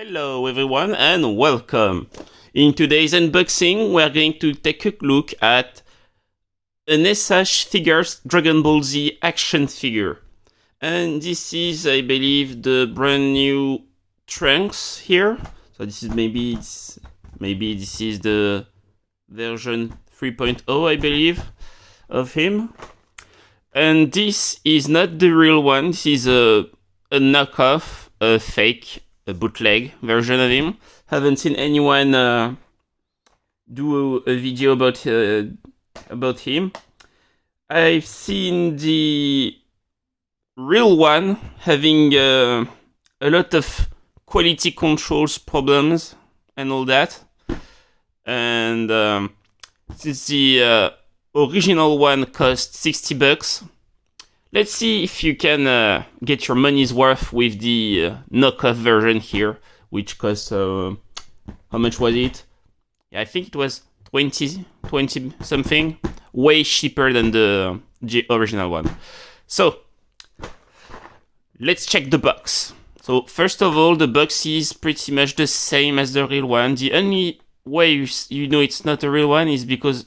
Hello everyone and welcome. In today's unboxing we are going to take a look at an S.H.Figuarts Dragon Ball Z action figure. And this is, I believe, the brand new Trunks here. So this is maybe this is the version 3.0, I believe, of him. And this is not the real one. This is a knockoff, a fake, a bootleg version of him. Haven't seen anyone do a video about him. I've seen the real one having a lot of quality controls problems and all that. And since the original one cost $60, let's see if you can get your money's worth with the knockoff version here, which costs, how much was it? Yeah, I think it was 20 something, way cheaper than the original one. So, let's check the box. So, first of all, the box is pretty much the same as the real one. The only way you know it's not a real one is because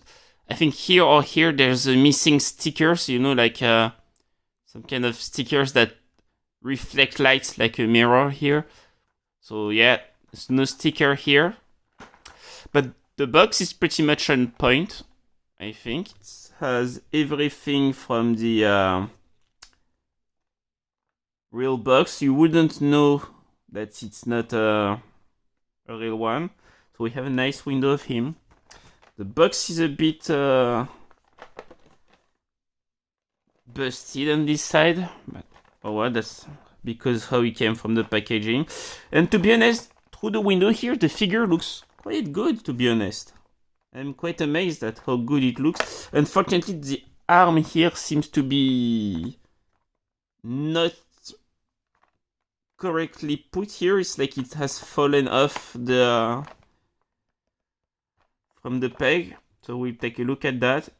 I think here or here there's a missing stickers, you know, like some kind of stickers that reflect lights like a mirror here. So yeah, there's no sticker here. But the box is pretty much on point, I think. It has everything from the real box. You wouldn't know that it's not a real one. So we have a nice window of him. The box is a bit busted on this side, but oh well, that's because how it came from the packaging. And to be honest, through the window here, the figure looks quite good, to be honest. I'm quite amazed at how good it looks. Unfortunately, the arm here seems to be not correctly put here. It's like it has fallen off the from the peg. So we'll take a look at that.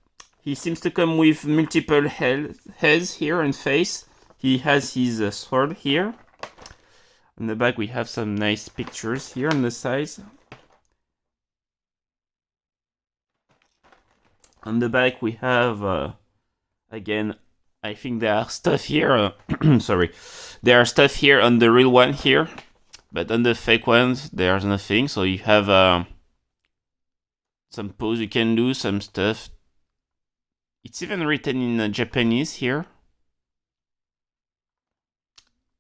He seems to come with multiple heads here and face. He has his sword here. On the back we have some nice pictures here on the sides. On the back we have, again, I think there are stuff here. Sorry. There are stuff here on the real one here. But on the fake ones there's nothing. So you have some pose you can do, some stuff. It's even written in Japanese here.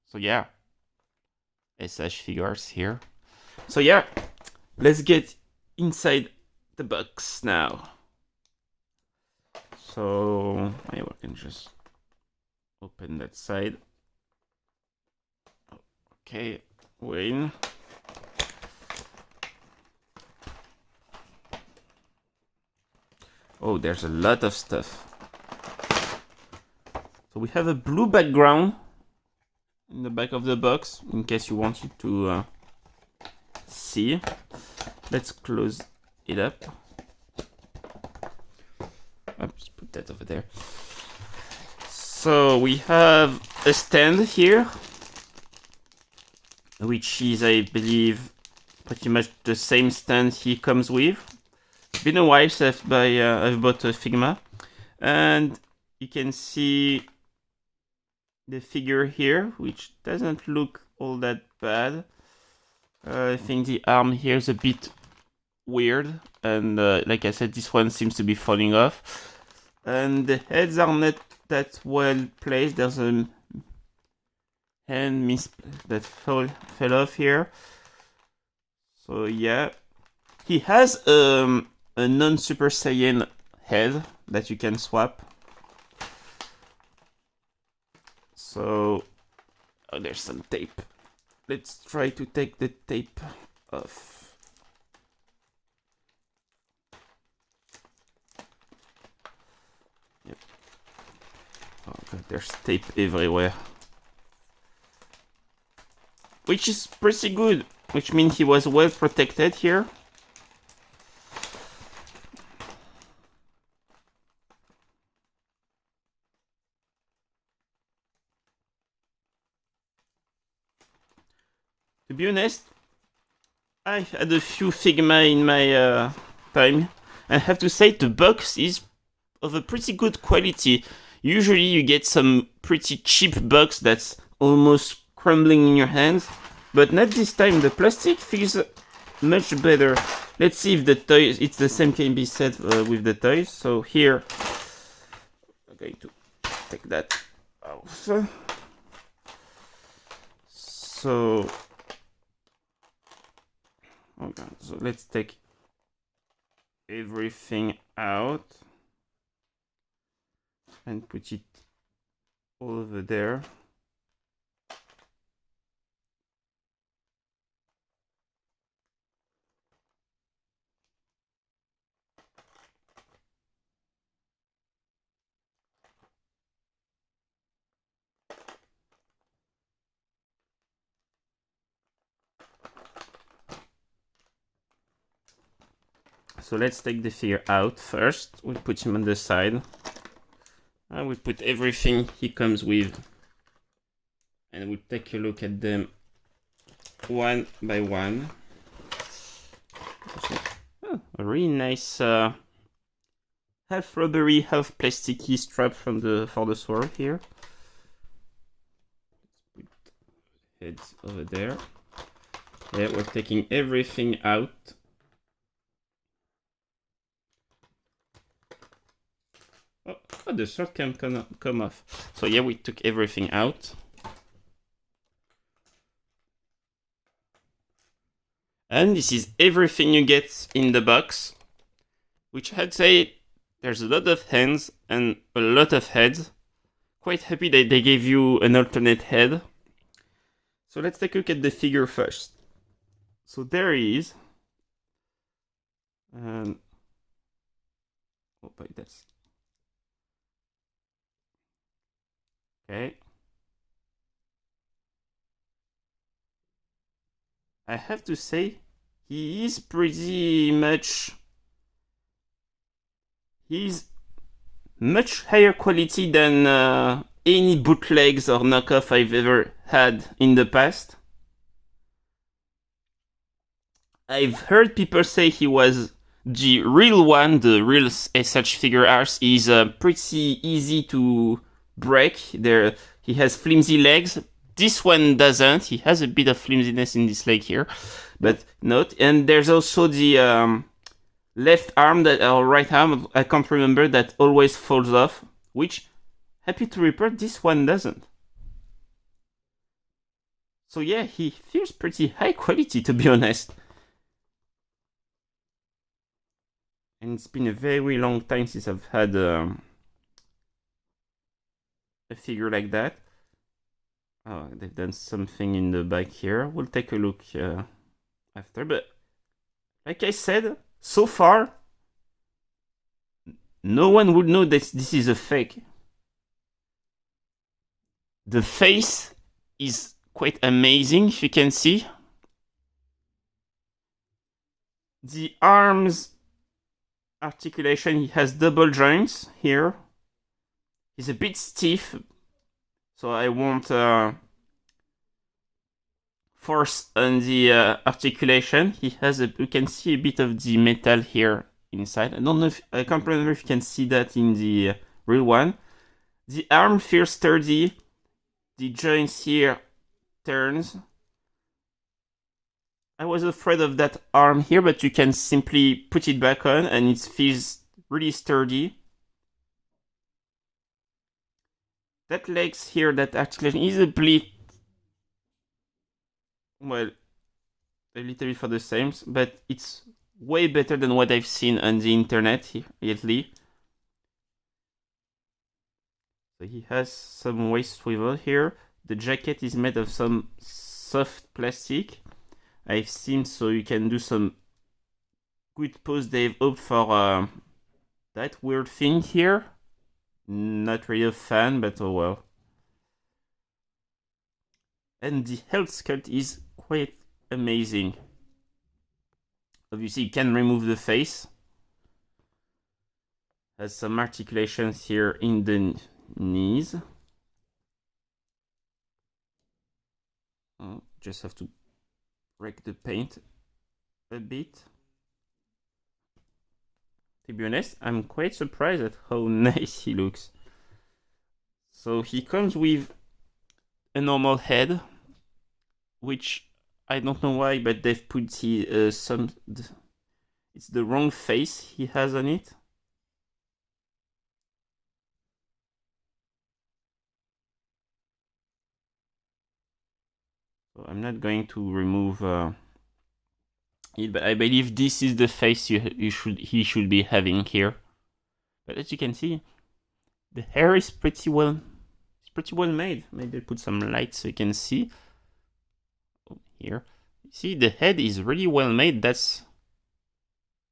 So yeah, S.H.Figuarts here. So yeah, let's get inside the box now. So I can just open that side. Okay, Wayne. Oh, there's a lot of stuff. So we have a blue background in the back of the box, in case you wanted to see. Let's close it up. Oops, put that over there. So we have a stand here, which is, I believe, pretty much the same stand he comes with. It's been a while since I've bought a Figma, and you can see the figure here, which doesn't look all that bad. I think the arm here is a bit weird, and like I said, this one seems to be falling off. And the heads are not that well placed. There's a hand that fell off here. So yeah, he has a non-Super Saiyan head that you can swap. So, oh, there's some tape. Let's try to take the tape off. Yep. Oh god, there's tape everywhere. Which is pretty good, which means he was well protected here. To be honest, I had a few Figma in my time. I have to say the box is of a pretty good quality. Usually you get some pretty cheap box that's almost crumbling in your hands, but not this time. The plastic feels much better. Let's see if the toys, it's the same can be said with the toys. So here, I'm going to take that off. So, okay, so let's take everything out and put it all over there. So let's take the figure out first. We put him on the side. And we put everything he comes with. And we'll take a look at them one by one. Oh, a really nice half rubbery, half plasticky strap for the sword here. Let's put heads over there. Yeah, we're taking everything out. Oh, the sword can come off. So yeah, we took everything out. And this is everything you get in the box, which I'd say there's a lot of hands and a lot of heads. Quite happy that they gave you an alternate head. So let's take a look at the figure first. So there he is. And oh, like this. Okay. I have to say, he is pretty much. He's much higher quality than any bootlegs or knockoff I've ever had in the past. I've heard people say he was the real one, the real S.H.Figuarts is pretty easy to break. He has flimsy legs. This one doesn't. He has a bit of flimsiness in this leg here, but not. And there's also the left arm or right arm, I can't remember, that always falls off, which, happy to report, this one doesn't. So yeah, he feels pretty high quality, to be honest. And it's been a very long time since I've had a figure like that. Oh, they've done something in the back here. We'll take a look after. But like I said, so far, no one would know that this is a fake. The face is quite amazing, if you can see. The arms articulation, he has double joints here. He's a bit stiff, so I won't force on the articulation. He has you can see a bit of the metal here inside. I don't know I can't remember if you can see that in the real one. The arm feels sturdy. The joints here turns. I was afraid of that arm here, but you can simply put it back on and it feels really sturdy. That legs here, that articulation is a bit, well, a little bit for the same, but it's way better than what I've seen on the internet lately. So he has some waist swivel here. The jacket is made of some soft plastic. I've seen, so you can do some good pose. They've opted for that weird thing here. Not really a fan, but oh well. And the health sculpt is quite amazing. Obviously, you can remove the face. Has some articulations here in the knees. Oh, just have to break the paint. a bit. To be honest, I'm quite surprised at how nice he looks. So he comes with a normal head, which I don't know why, but they've put it's the wrong face he has on it. So I'm not going to remove it, but I believe this is the face he should be having here. But as you can see, the hair is pretty well made. Maybe I'll put some light so you can see. Oh, here, see the head is really well made. That's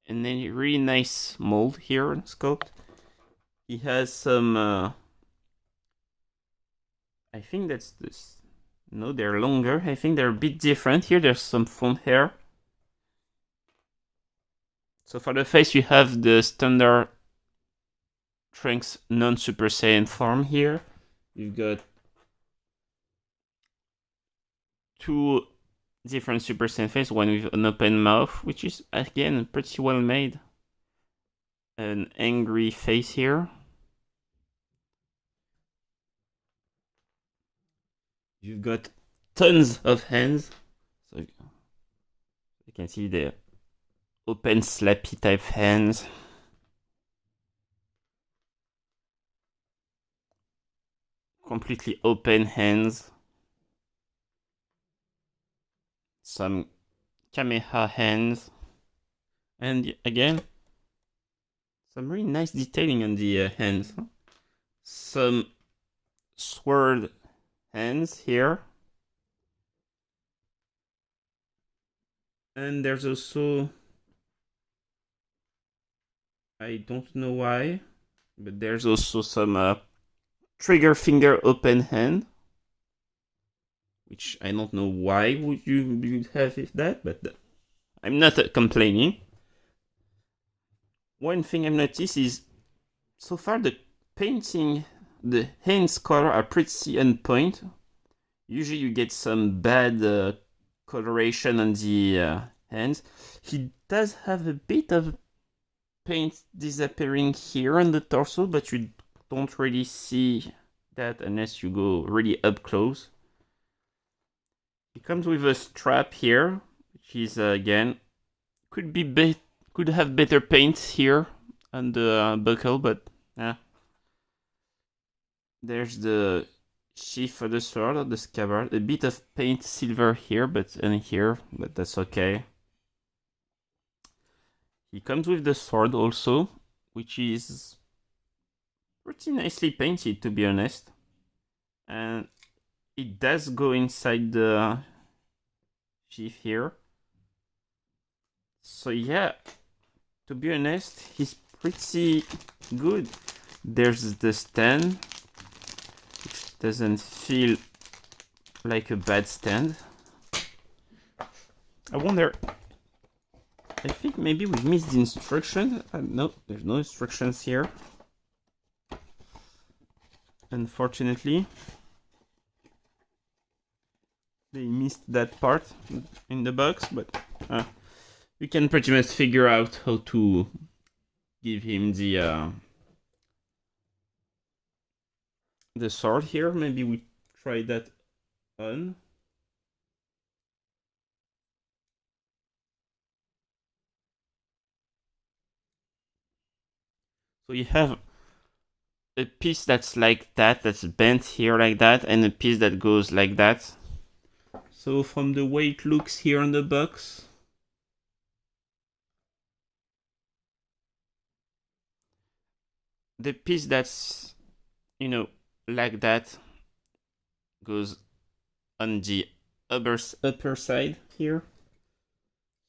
and then a really nice mold here sculpt. He has some. I think that's this. No, they're longer. I think they're a bit different. Here, there's some foam hair. So for the face, you have the standard Trunks non-Super Saiyan form here. You've got two different Super Saiyan faces, one with an open mouth, which is again pretty well made. An angry face here. You've got tons of hands. So you can see the open slappy type hands. Completely open hands. Some Kameha hands. And again, some really nice detailing on the hands. Some sword hands here. And there's also, I don't know why, but there's also some trigger finger open hand, which I don't know why would you have that, but I'm not complaining. One thing I've noticed is so far the painting, the hands color are pretty on point. Usually you get some bad coloration on the hands. He does have a bit of paint disappearing here on the torso, but you don't really see that unless you go really up close. He comes with a strap here, which is again could have better paint here on the buckle, but there's the sheath for the sword or the scabbard. A bit of paint silver here, but that's okay. He comes with the sword also, which is pretty nicely painted, to be honest. And it does go inside the sheath here. So yeah, to be honest, he's pretty good. There's the stand, which doesn't feel like a bad stand. I wonder, I think maybe we missed the instructions. No, there's no instructions here. Unfortunately, they missed that part in the box, but we can pretty much figure out how to give him the sword here. Maybe we try that on. So you have a piece that's like that, that's bent here like that, and a piece that goes like that. So from the way it looks here on the box, the piece that's, like that goes on the upper side here.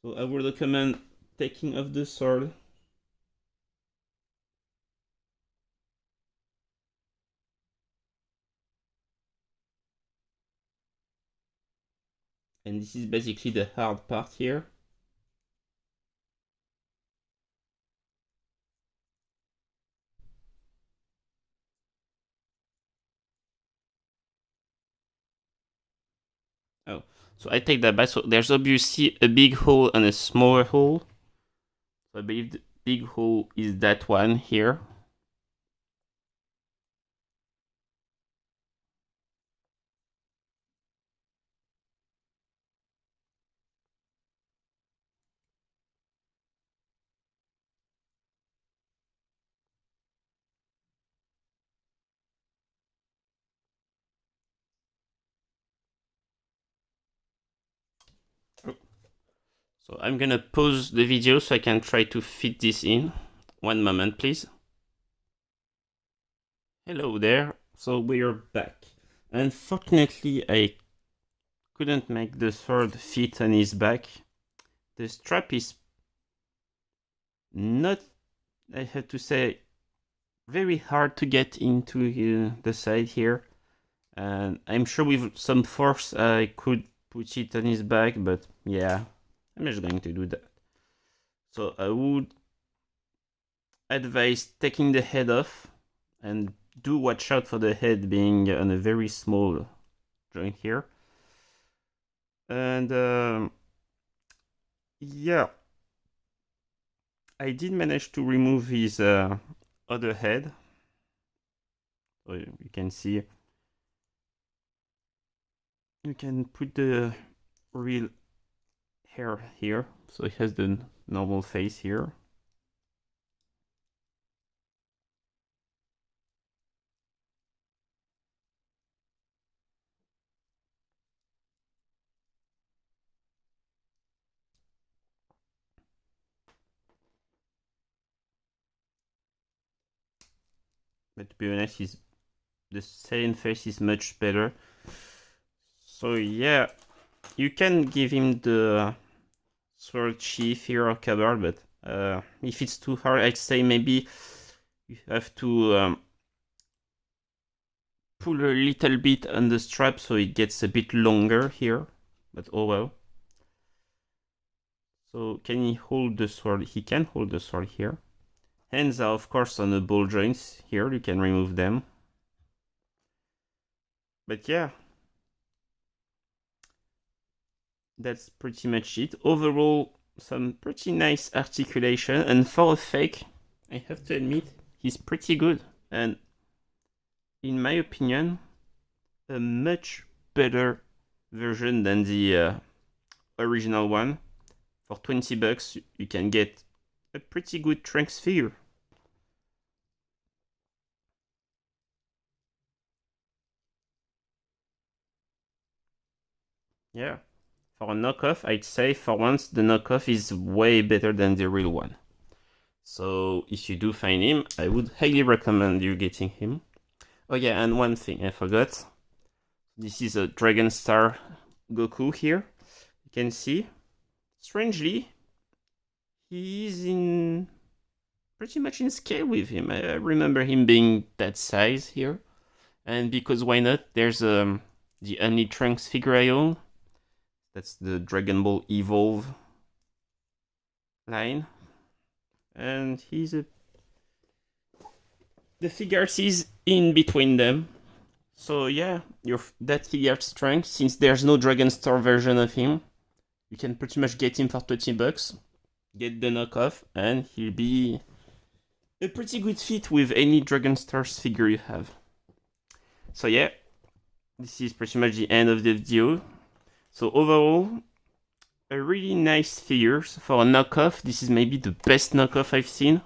So I would recommend taking off the sword. And this is basically the hard part here. Oh, So I take that back. So there's obviously a big hole and a smaller hole. So I believe the big hole is that one here. So I'm gonna pause the video so I can try to fit this in. One moment, please. Hello there. So we're back. Unfortunately, I couldn't make the sword fit on his back. The strap is not, I have to say, very hard to get into the side here. And I'm sure with some force I could put it on his back, but yeah, I'm just going to do that. So I would advise taking the head off, and do watch out for the head being on a very small joint here. And yeah, I did manage to remove his other head. So you can see, you can put the real hair here, so it has the normal face here. But to be honest, the same face is much better. So yeah, you can give him the sword sheath here or cupboard, but if it's too hard, I'd say maybe you have to pull a little bit on the strap so it gets a bit longer here, but oh well. So can he hold the sword? He can hold the sword here. Hands are of course on the ball joints here, you can remove them. But yeah, that's pretty much it. Overall, some pretty nice articulation, and for a fake, I have to admit, he's pretty good. And in my opinion, a much better version than the original one. For 20 bucks, you can get a pretty good Trunks figure. Yeah. For a knockoff, I'd say for once the knockoff is way better than the real one. So if you do find him, I would highly recommend you getting him. Oh yeah, and one thing I forgot. This is a Dragon Star Goku here. You can see, strangely, he is in pretty much in scale with him. I remember him being that size here. And because why not, there's the only Trunks figure I own. That's the Dragon Ball Evolve line. And the Figuarts is in between them. So yeah, that Figuarts Trunks, since there's no Dragon Star version of him, you can pretty much get him for 20 bucks, get the knockoff, and he'll be a pretty good fit with any Dragon Stars figure you have. So yeah, this is pretty much the end of the video. So overall, a really nice figure. For a knockoff, this is maybe the best knockoff I've seen.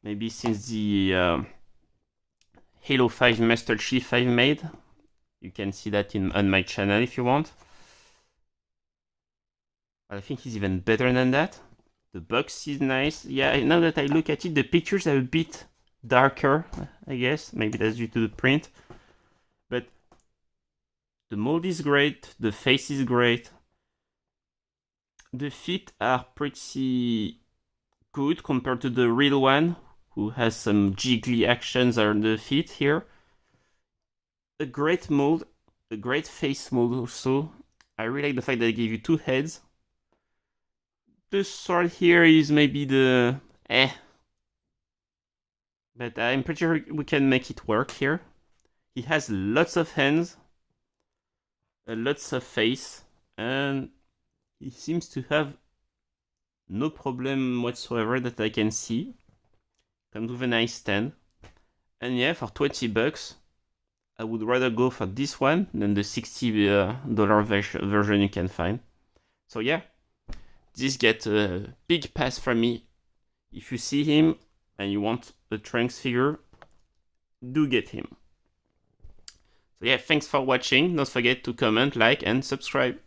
Maybe since the Halo 5 Master Chief I've made. You can see that on my channel if you want. I think he's even better than that. The box is nice. Yeah, now that I look at it, the pictures are a bit darker, I guess. Maybe that's due to the print. But the mold is great. The face is great. The feet are pretty good compared to the real one, who has some jiggly actions on the feet here. A great mold, a great face mold also. I really like the fact that they gave you two heads. The sword here is maybe the but I'm pretty sure we can make it work here. He has lots of hands. lots of face, and he seems to have no problem whatsoever that I can see. Comes with a nice stand. And yeah, for $20, I would rather go for this one than the $60 version you can find. So yeah, this gets a big pass from me. If you see him and you want a Trunks figure, do get him. So yeah, thanks for watching. Don't forget to comment, like, and subscribe.